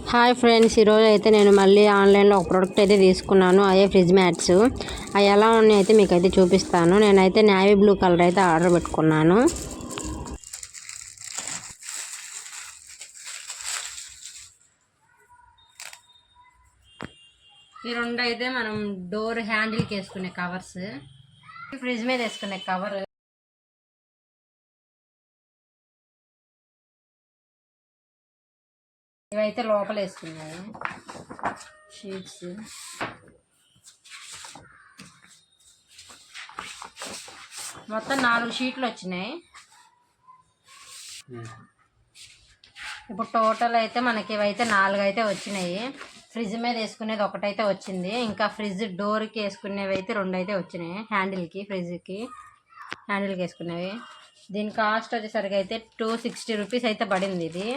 Hi friends, ఈరోజు అయితే నేను మళ్ళీ ఆన్లైన్లో ఒక ప్రోడక్ట్ అయితే తీసుకున్నాను. అదే ఫ్రిడ్జ్ మ్యాట్స్. అవి ఎలా ఉన్నాయి అయితే మీకు అయితే చూపిస్తాను. నేనైతే నేవీ బ్లూ కలర్ అయితే ఆర్డర్ పెట్టుకున్నాను. ఈ రెండు అయితే మనం డోర్ హ్యాండిల్కి వేసుకునే కవర్స్, ఫ్రిడ్జ్ మీద వేసుకునే కవర్. ఇవైతే లోపల వేసుకున్నాయి షీట్స్. మొత్తం 4 షీట్లు వచ్చినాయి. ఇప్పుడు టోటల్ అయితే మనకి ఇవైతే 4 అయితే వచ్చినాయి. ఫ్రిడ్జ్ మీద వేసుకునేది ఒకటైతే వచ్చింది. ఇంకా ఫ్రిడ్జ్ డోర్కి వేసుకునేవి అయితే 2 అయితే వచ్చినాయి. హ్యాండిల్కి, ఫ్రిడ్జ్కి హ్యాండిల్కి వేసుకునేవి. దీని కాస్ట్ వచ్చేసరికి అయితే 260 రూపీస్ అయితే పడింది ఇది.